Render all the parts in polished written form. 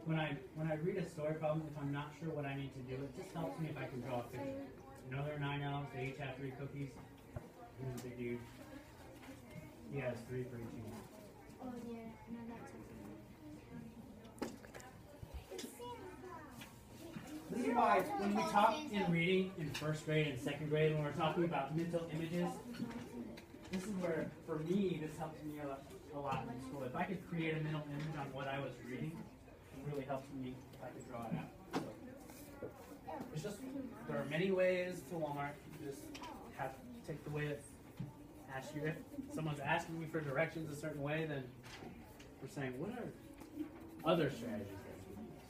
when I read a story problem, if I'm not sure what I need to do, it just helps me if I can draw a picture. You know, there are 9 elves. They each have 3 cookies. Here's a big dude. He has 3 for each of them. Oh yeah, no, that's This is why when we talk in reading in 1st grade and 2nd grade, when we're talking about mental images, this is where, for me, this helps me a lot in school. If I could create a mental image on what I was reading, it really helps me if I could draw it out. So, it's just, there are many ways to Walmart. You just have to take the way that asks you. If someone's asking me for directions a certain way, then we're saying, what are other strategies that you can use?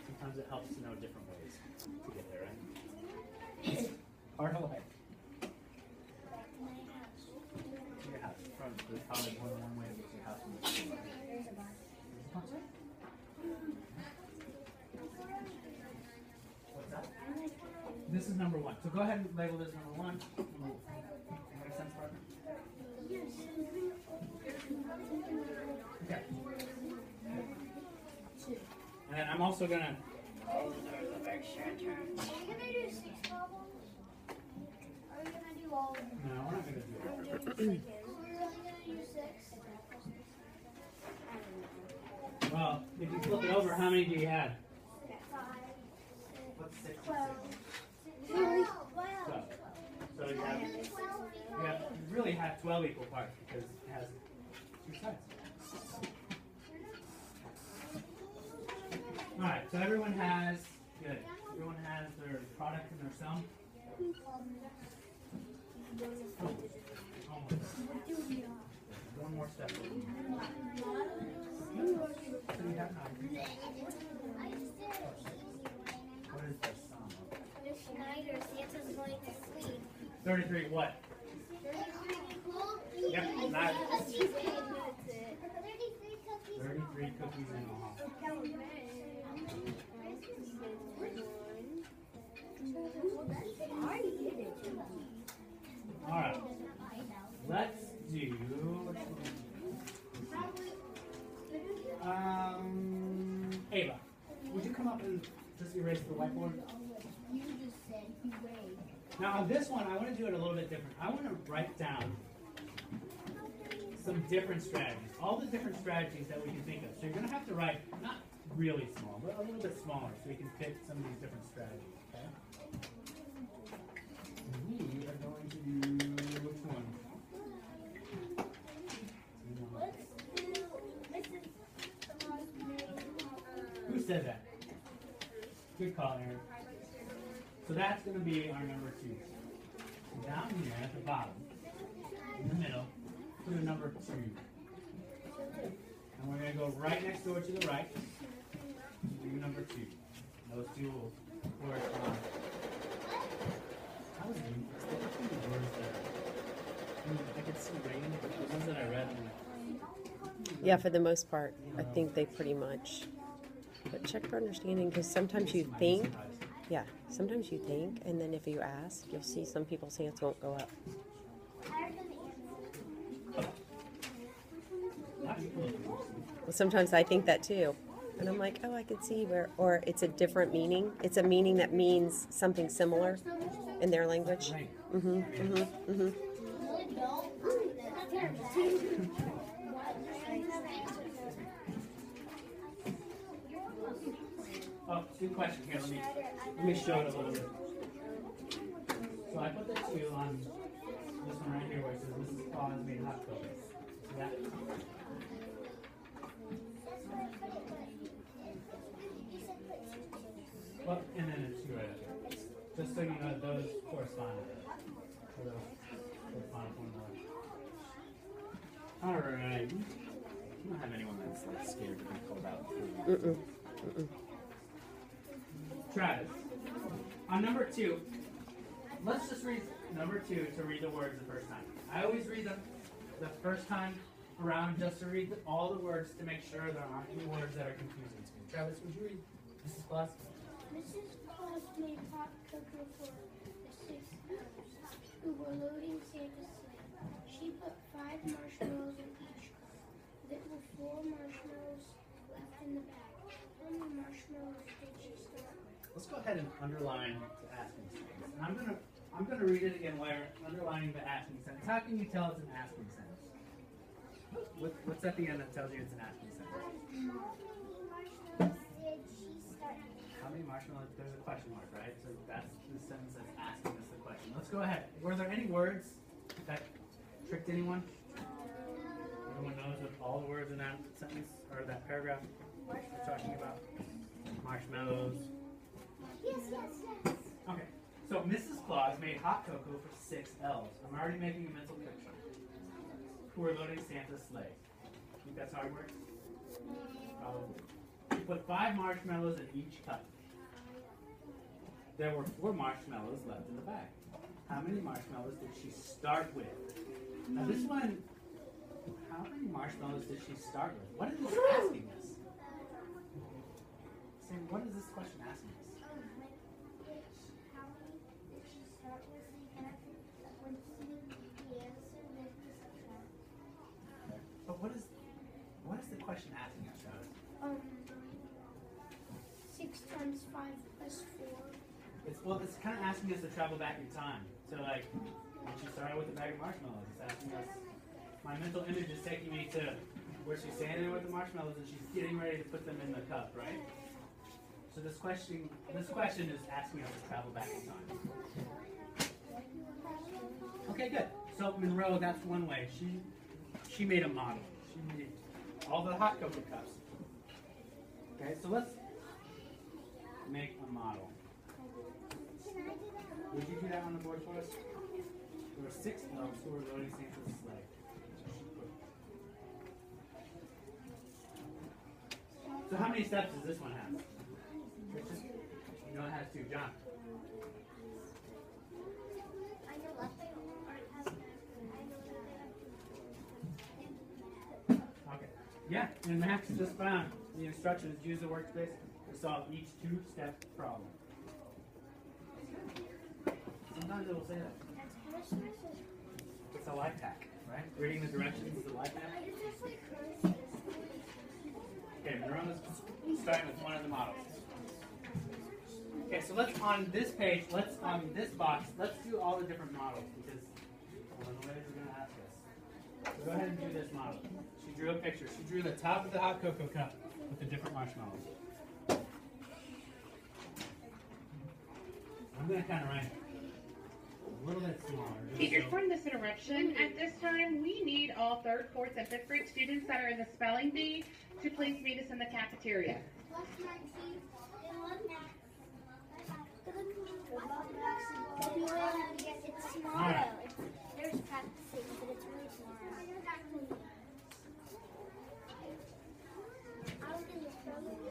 Sometimes it helps to know different ways to get there, right? Part of life. Your house. There's probably more than one way to get to your house. There's a bunch. What's that? This is number 1. So go ahead and label this number 1. Make sense, partner? Okay. And then I'm also gonna. Oh, there's a very short turn. Are you gonna do 6 problems? Are you gonna do all of them? No, we're not gonna do that. We're only gonna do 6. Well, if you flip it over, how many do you have? 5, What's 6? 12. 12. So you really have 12 equal parts because it has 2 sides. Alright, so everyone has, good. Everyone has their product and their sum. Almost. One more step. So you have 9. What is the sum of? Miss Schneider, Santa's going to sleep. 33 what? 33 Yep, not 33 cookies. cookies in all. Alright. Let's do Ava, would you come up and just erase the whiteboard? You just said you wait. Now on this one, I want to do it a little bit different. I want to write down some different strategies, all the different strategies that we can think of. So you're going to have to write, not really small, but a little bit smaller so you can fit some of these different strategies, okay? We are going to do, which one? Who said that? Good call, Aaron. So that's going to be our number 2. So down here at the bottom, in the middle, put a number 2. And we're going to go right next door to the right. Do number 2. Those 2 will correspond. How was it? The words that I could see rain, but the ones that I read. Yeah, for the most part, I think they pretty much. But check for understanding, because sometimes you think, sometimes you think, and then if you ask, you'll see some people's hands won't go up. Well, sometimes I think that too. And I'm like, oh, I can see where, or it's a different meaning. It's a meaning that means something similar in their language. Oh, good question. Here, let me show it a little bit. So I put the 2 on this one right here where it says Mrs. Claus made hot cookies. See that? Well, and then a 2 right up here. Just so you know that those correspond to those correspond to one another. Alright. You don't have anyone that's like scared to be called out. Travis, on number 2, let's just read number 2 to read the words the first time. I always read them the first time around just to read all the words to make sure there aren't any words that are confusing to me. Travis, would you read Mrs. Claus? Mrs. Claus made hot cocoa for the 6 elves who were loading Santa's sleigh. She put 5 marshmallows in each cup. There were 4 marshmallows left in the bag. many marshmallows did she start with? Let's go ahead and underline the asking sentence. And I'm gonna read it again while you're underlining the asking sentence. How can you tell it's an asking sentence? What's at the end that tells you it's an asking sentence? How many marshmallows did she start with? How many marshmallows? There's a question mark, right? So that's the sentence that's asking us the question. Let's go ahead. Were there any words that tricked anyone? Everyone knows what all the words in that sentence or that paragraph we're talking about? Marshmallows. Yes. Okay. So Mrs. Claus made hot cocoa for 6 elves. I'm already making a mental picture. Who are loading Santa's sleigh. Think that's how it works? Probably. She put 5 marshmallows in each cup. There were 4 marshmallows left in the bag. How many marshmallows did she start with? Now this one, how many marshmallows did she start with? What is this asking us? Sam, what is this question asking us? How many did she start with? When she the answer with the subtract. But what is the question asking us, Travis? 6 times 5 plus 4. It's kind of asking us to travel back in time. So like, when she started with a bag of marshmallows, it's asking us. My mental image is taking me to where she's standing there with the marshmallows and she's getting ready to put them in the cup, right? So this question is asking us to travel back in time. Okay, good. So Monroe, that's one way. She made a model. She made all the hot cocoa cups. Okay, so let's make a model. Would you do that on the board for us? There were 6 elves who were loading Santa's sleigh. So how many steps does this one have? Richard? You know it has 2. John? I know left or it has Okay. Yeah, and Max just found the instructions. Use the workspace to solve each 2-step problem. Sometimes it will say that. It's a life hack, right? Reading the directions is a life hack. Okay, Monroe's starting with one of the models. Okay, so let's on this page, on this box, let's do all the different models because one of the ways we're going to ask us. So go ahead and do this model. She drew a picture. She drew the top of the hot cocoa cup with the different marshmallows. I'm going to kind of write it a little bit smaller. Teachers, pardon this interruption. At this time, we need all 3rd, 4th, and 5th grade students that are in the spelling bee to please meet us in the cafeteria. It's tomorrow. There's practicing, but it's really tomorrow.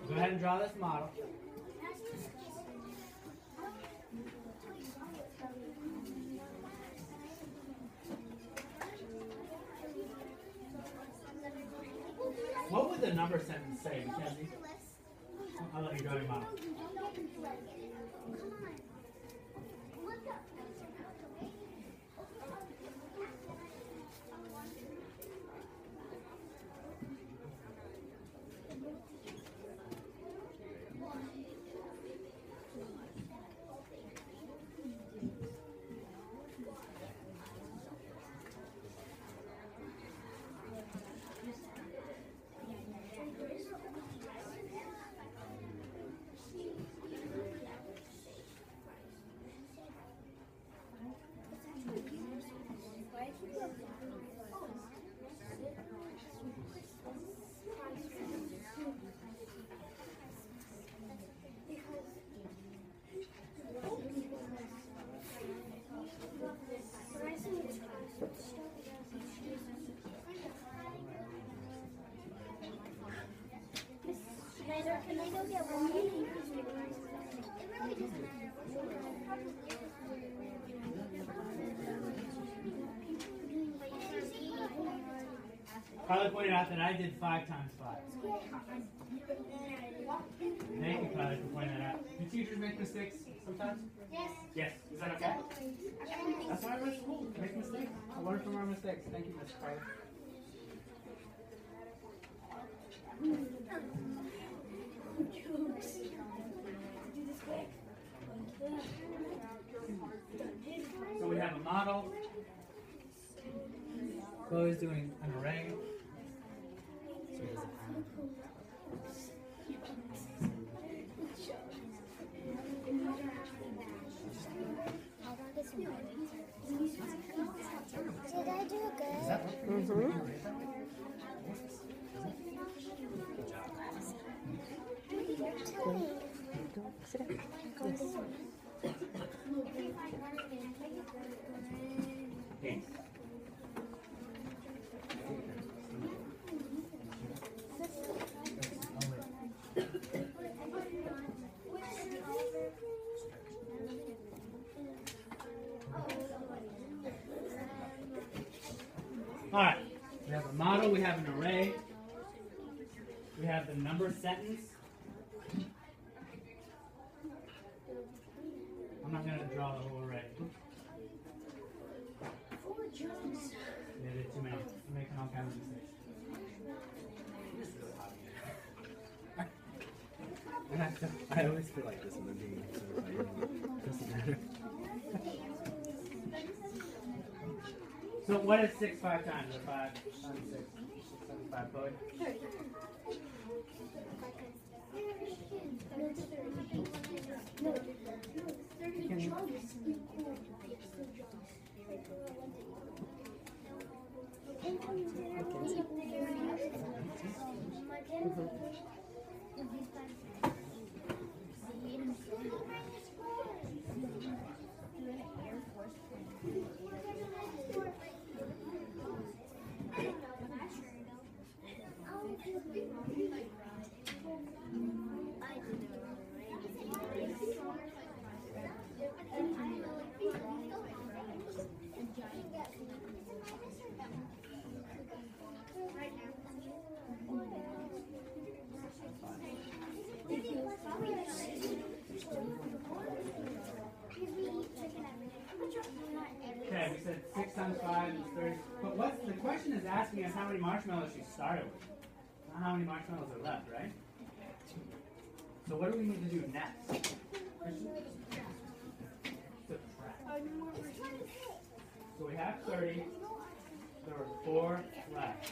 Go ahead and draw this model. What would the number sentence say, Mackenzie? I'll let you draw your model. Can I go get one? It really doesn't matter. Carly pointed out that I did 5 times 5. Thank you, Carly, for pointing that out. Do teachers make mistakes sometimes? Yes. Yes. Is that okay? That's why we're at school, to make mistakes. I learn from our mistakes. Thank you, Miss Carly. So we have a model. Chloe's doing an array. Did I do good? Mm-hmm. Go sit down. Yes. Thanks. All right. We have a model. We have an array. We have the number sentence. I'm not going to draw the whole array. Yeah, did too many. I'm making all kinds of mistakes. I always feel like this in the beginning, so it's like, it doesn't matter. So what is 6 5 times? Or 5 times 6? 6 times 5, Chloe? Okay, we said 6 times 5 is 30. But what's the question is asking us how many marshmallows she started with. Not how many marshmallows are left, right? So what do we need to do next? Subtract. So we have 30. There were 4 left.